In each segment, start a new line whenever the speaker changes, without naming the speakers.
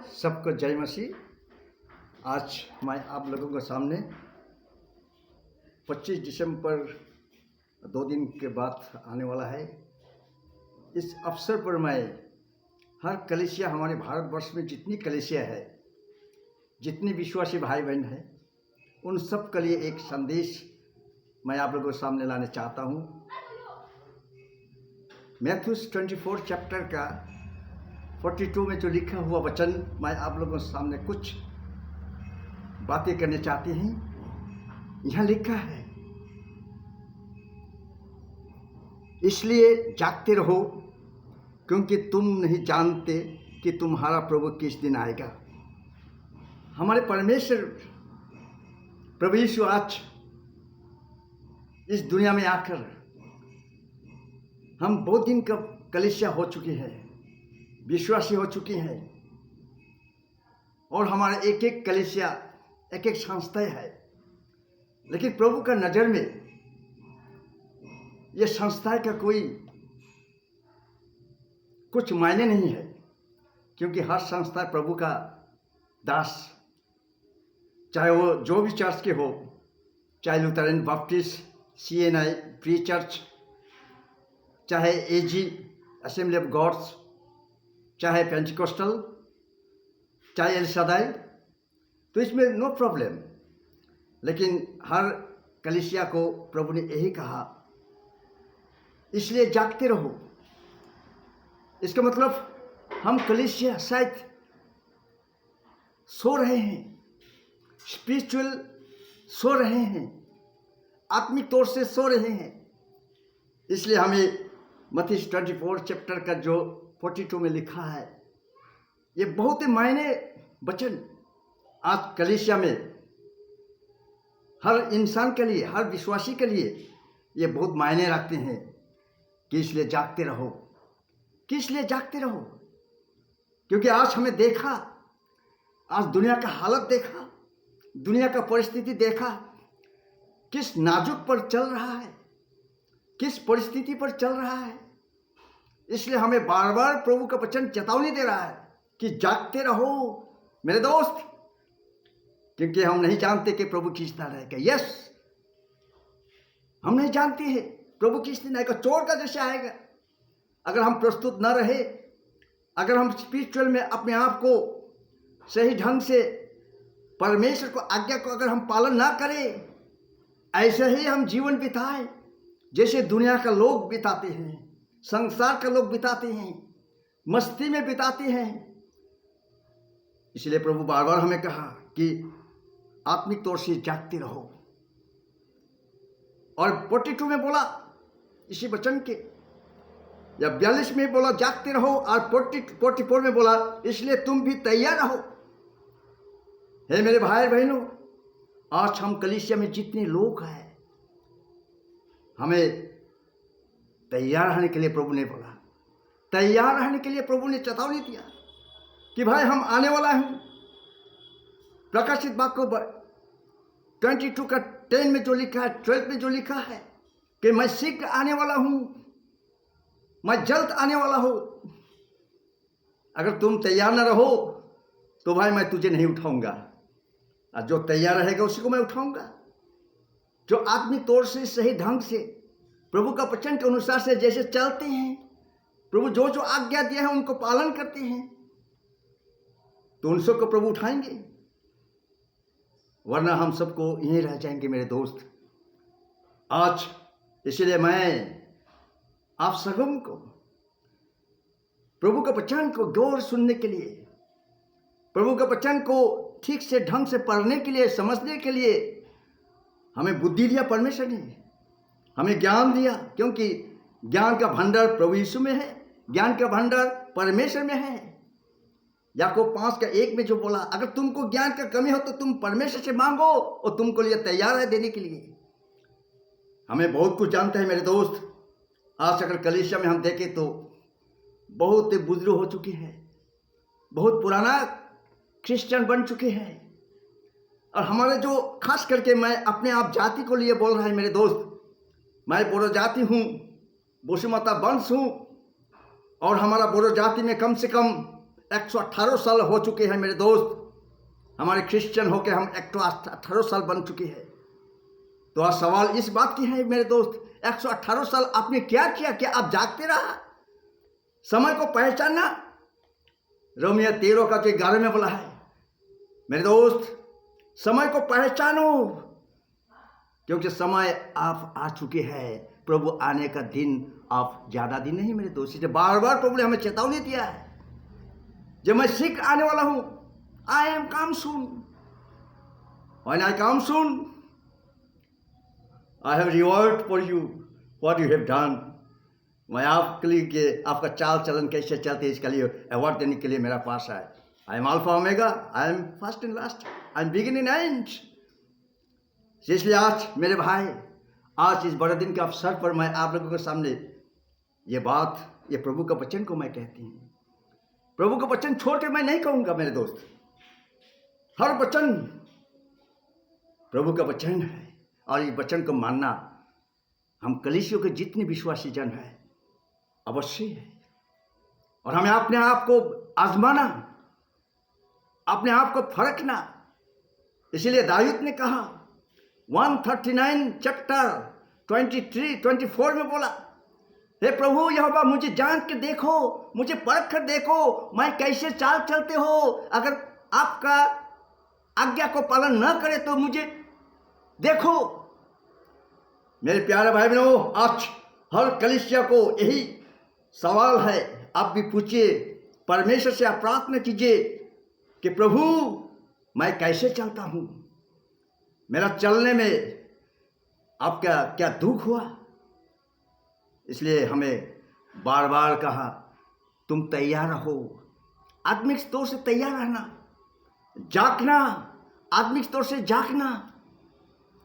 सबको जय मसीह। आज मैं आप लोगों के सामने 25 दिसंबर 2 दिन के बाद आने वाला है। इस अवसर पर मैं हर कलीसिया, हमारे भारतवर्ष में जितनी कलीसिया है, जितनी विश्वासी भाई बहन है, उन सब के लिए एक संदेश मैं आप लोगों के सामने लाने चाहता हूँ। मैथ्यूस 24 चैप्टर का 42 में जो लिखा हुआ वचन मैं आप लोगों के सामने कुछ बातें करने चाहते हैं। यहाँ लिखा है, इसलिए जागते रहो क्योंकि तुम नहीं जानते कि तुम्हारा प्रभु किस दिन आएगा। हमारे परमेश्वर प्रभु यीशु आज इस दुनिया में आकर हम बहुत दिन का कलीसिया हो चुके हैं, विश्वासी हो चुके हैं, और हमारा एक एक कलीसिया, एक एक संस्थाएं है। लेकिन प्रभु का नज़र में ये संस्थाएं का कोई कुछ मायने नहीं है, क्योंकि हर संस्था प्रभु का दास, चाहे वो जो भी चर्च के हो, चाहे लुथरन, बैप्टिस्ट, CNI, प्री चर्च, चाहे AG, असेंबली ऑफ गॉड्स, चाहे पेंटिकोस्टल, चाहे एल शादाई, तो इसमें नो प्रॉब्लम। लेकिन हर कलीसिया को प्रभु ने यही कहा, इसलिए जागते रहो। इसका मतलब हम कलीसिया शायद सो रहे हैं, स्पिरिचुअल सो रहे हैं, आत्मिक तौर से सो रहे हैं। इसलिए हमें मत्ती 24 चैप्टर का जो 42 में लिखा है, ये बहुत ही मायने वचन आज कलीसिया में हर इंसान के लिए, हर विश्वासी के लिए ये बहुत मायने रखते हैं कि इसलिए जागते रहो। किस लिए जागते रहो? क्योंकि आज हमें देखा, आज दुनिया का हालत देखा, दुनिया का परिस्थिति देखा, किस नाजुक पर चल रहा है, किस परिस्थिति पर चल रहा है। इसलिए हमें बार बार प्रभु का वचन चेतावनी दे रहा है कि जागते रहो मेरे दोस्त, क्योंकि हम नहीं जानते कि प्रभु किस दिन आएगा। यस, हम नहीं जानते हैं प्रभु किस दिन आएगा, चोर का जैसे आएगा। अगर हम प्रस्तुत न रहे, अगर हम स्पिरिचुअल में अपने आप को सही ढंग से, परमेश्वर को आज्ञा को अगर हम पालन ना करें, ऐसे ही हम जीवन बिताए जैसे दुनिया का लोग बिताते हैं, संसार का लोग बिताते हैं, मस्ती में बिताते हैं। इसलिए प्रभु बार बार हमें कहा कि आत्मिक तौर से जागते रहो। और 42 में बोला इसी वचन के, या 42 में बोला जागते रहो, और 44 में बोला इसलिए तुम भी तैयार रहो। हे मेरे भाई बहनों, आज हम कलीसिया में जितने लोग हैं, हमें तैयार रहने के लिए प्रभु ने बोला, तैयार रहने के लिए प्रभु ने चेतावनी दिया कि भाई हम आने वाला हूँ। प्रकाशित वाक्य 22 का 10 में जो लिखा है, 12 में जो लिखा है कि मैं शीघ्र आने वाला हूँ, मैं जल्द आने वाला हूँ। अगर तुम तैयार न रहो तो भाई मैं तुझे नहीं उठाऊंगा, और जो तैयार रहेगा उसी को मैं उठाऊंगा। जो आत्मिक तौर से सही ढंग से प्रभु का वचन के अनुसार से जैसे चलते हैं, प्रभु जो जो आज्ञा दिया है उनको पालन करते हैं, तो उन सबको प्रभु उठाएंगे, वरना हम सबको यहीं रह जाएंगे मेरे दोस्त। आज इसलिए मैं आप सबों को प्रभु का वचन को गौर सुनने के लिए, प्रभु का वचन को ठीक से ढंग से पढ़ने के लिए, समझने के लिए हमें बुद्धि दिया परमेश्वर ने, हमें ज्ञान दिया, क्योंकि ज्ञान का भंडार प्रभु यीशु में है, ज्ञान का भंडार परमेश्वर में है। याकूब 5:1 में जो बोला, अगर तुमको ज्ञान का कमी हो तो तुम परमेश्वर से मांगो और तुमको लिए तैयार है देने के लिए। हमें बहुत कुछ जानते हैं मेरे दोस्त। आज अगर कलीसिया में हम देखें तो बहुत बुजुर्ग हो चुके हैं, बहुत पुराना क्रिश्चियन बन चुके हैं, और हमारे जो खास करके मैं अपने आप जाति को लिए बोल रहा है मेरे दोस्त, मैं बोरो जाति हूँ, बोसुमाता वंश हूँ, और हमारा बोरो जाति में कम से कम 118 साल हो चुके हैं मेरे दोस्त, हमारे क्रिश्चियन होके हम 118 साल बन चुके हैं। तो आज सवाल इस बात की है मेरे दोस्त, 118 साल आपने क्या किया? क्या आप जागते रहा? समय को पहचानना रोमियो 13 का 11 में बोला है मेरे दोस्त, समय को पहचानो, क्योंकि समय आप आ चुके हैं। प्रभु आने का दिन आप ज्यादा दिन नहीं मेरे दोस्त। इसलिए बार बार प्रभु ने हमें चेतावनी दिया है, जब मैं शीघ्र आने वाला हूं, I am come soon, when I come soon I have reward for you what you have done. मैं आपके लिए कि आपका चाल चलन कैसे चलते हैं इसके लिए अवार्ड देने के लिए मेरा पास है। I am alpha omega, I am first and last, I am beginning and and. इसलिए आज मेरे भाई, आज इस बड़े दिन के अवसर पर मैं आप लोगों के सामने ये बात, ये प्रभु का वचन को मैं कहती हूँ। प्रभु का वचन छोड़ के मैं नहीं कहूँगा मेरे दोस्त। हर वचन प्रभु का वचन है और इस वचन को मानना हम कलीसियों के जितने विश्वासी जन हैं अवश्य है। और हमें अपने आप को आजमाना, अपने आप को फरकना। इसीलिए दाऊद ने कहा 139 चैप्टर 23-24 में बोला, हे प्रभु यहोवा मुझे जान के देखो, मुझे परख कर देखो, मैं कैसे चाल चलते हो। अगर आपका आज्ञा को पालन न करे तो मुझे देखो। मेरे प्यारे भाई बहनों, आज हर कलीसिया को यही सवाल है, आप भी पूछिए, परमेश्वर से आप प्रार्थना कीजिए कि प्रभु मैं कैसे चलता हूं, मेरा चलने में आपका क्या दुख हुआ। इसलिए हमें बार बार कहा तुम तैयार रहो, आत्मिक तौर से तैयार रहना, जागना, आत्मिक तौर से जागना।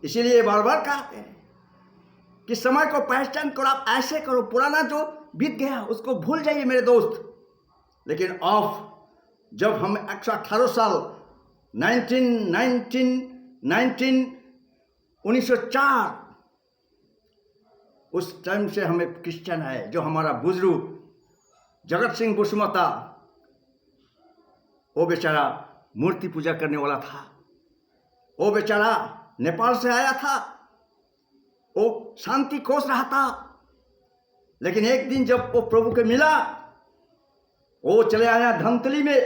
इसीलिए बार बार कहते हैं कि समय को पहचान करो, आप ऐसे करो, पुराना जो बीत गया उसको भूल जाइए मेरे दोस्त। लेकिन ऑफ जब हम 118 साल 1904 उस टाइम से हमें क्रिश्चियन है। जो हमारा बुजुर्ग जगत सिंह बसुमता, वो बेचारा मूर्ति पूजा करने वाला था, वो बेचारा नेपाल से आया था, वो शांति खोज रहा था। लेकिन एक दिन जब वो प्रभु को मिला, वो चले आया धमतली में,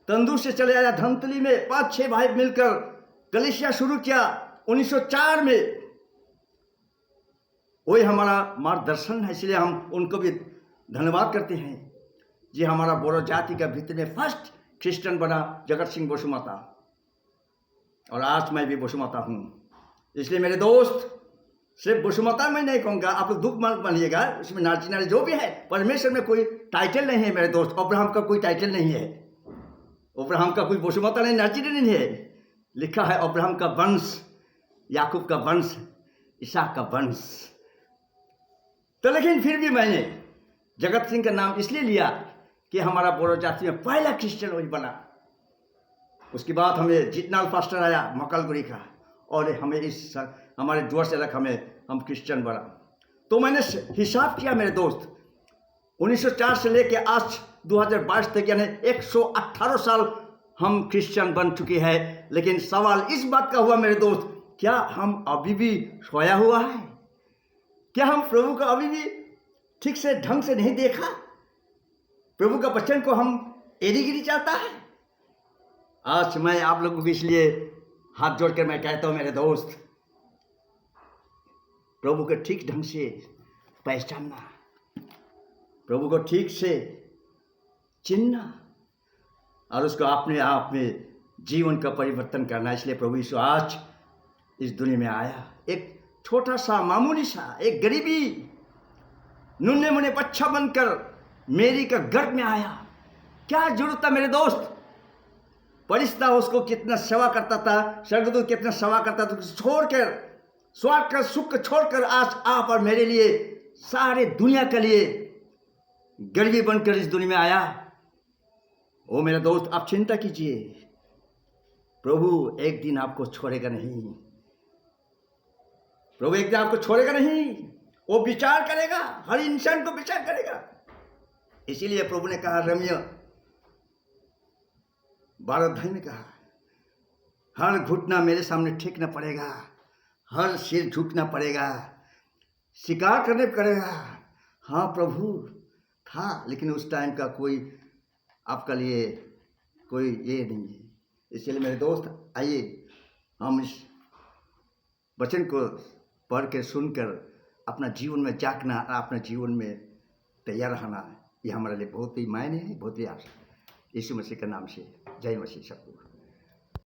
तंदूर से चले आया धमतली में। 5-6 भाई मिलकर कलीसिया शुरू किया 1904 में। वही हमारा मार्गदर्शन है, इसलिए हम उनको भी धन्यवाद करते हैं। जी हमारा बोरो जाति का भीतर में फर्स्ट क्रिश्चियन बना जगत सिंह बसुमता, और आज मैं भी बसुमता हूँ। इसलिए मेरे दोस्त, सिर्फ बसुमता मैं नहीं कहूँगा, आप लोग दुख मत बनिएगा, इसमें नाची नारी जो भी है, परमेश्वर में कोई टाइटल नहीं है मेरे दोस्त। अब्राहम का कोई टाइटल नहीं है, अब्राहम का कोई बसुमता नहीं, नाची नहीं है। लिखा है अब्राहम का वंश, याकूब का वंश, इसहाक का वंश। तो लेकिन फिर भी मैंने जगत सिंह का नाम इसलिए लिया कि हमारा बोरो जाति में पहला क्रिश्चियन वही बना। उसके बाद हमें जितनाल पास्टर आया मकलगुड़ी का, और हमें इस हमारे डुअर से रख हम क्रिश्चियन बना। तो मैंने हिसाब किया मेरे दोस्त, 1904 से लेके आज 2022 तक यानी 118 साल हम क्रिश्चियन बन चुके हैं। लेकिन सवाल इस बात का हुआ मेरे दोस्त, क्या हम अभी भी सोया हुआ है? क्या हम प्रभु को अभी भी ठीक से ढंग से नहीं देखा? प्रभु का वचन को हम एड़ी-गिरी चाहता है? आज मैं आप लोगों को इसलिए हाथ जोड़कर मैं कहता हूं मेरे दोस्त, प्रभु को ठीक ढंग से पहचानना, प्रभु को ठीक से चिन्हना और उसको अपने आप में जीवन का परिवर्तन करना। इसलिए प्रभु यीशु आज इस दुनिया में आया, एक छोटा सा मामूली सा एक गरीबी नन्हे मुन्ने बच्चा बनकर मेरी का गर्भ में आया। क्या जरूरत था मेरे दोस्त? फरिश्ता उसको कितना सेवा करता था, स्वर्गदूत कितना सेवा करता था, छोड़कर स्वार्थ का सुख छोड़कर आज आप और मेरे लिए, सारे दुनिया के लिए गरीबी बनकर इस दुनिया में आया। ओ मेरे दोस्त, आप चिंता कीजिए, प्रभु एक दिन आपको छोड़ेगा नहीं, प्रभु एक दिन आपको छोड़ेगा नहीं। वो विचार करेगा, हर इंसान को विचार करेगा। इसीलिए प्रभु ने कहा रोमियो 12 अध्याय में कहा, हर घुटना मेरे सामने टेकना पड़ेगा, हर सिर झुकना पड़ेगा, स्वीकार करने पड़ेगा। हाँ प्रभु था, लेकिन उस टाइम का कोई आपका लिए कोई ये नहीं है। इसलिए मेरे दोस्त, आइए हम इस वचन को पढ़ के सुनकर अपना जीवन में जागना, अपने जीवन में तैयार रहना, ये हमारे लिए बहुत ही मायने है, बहुत ही आशा। यीशु मसीह के नाम से जय मसीह सबको।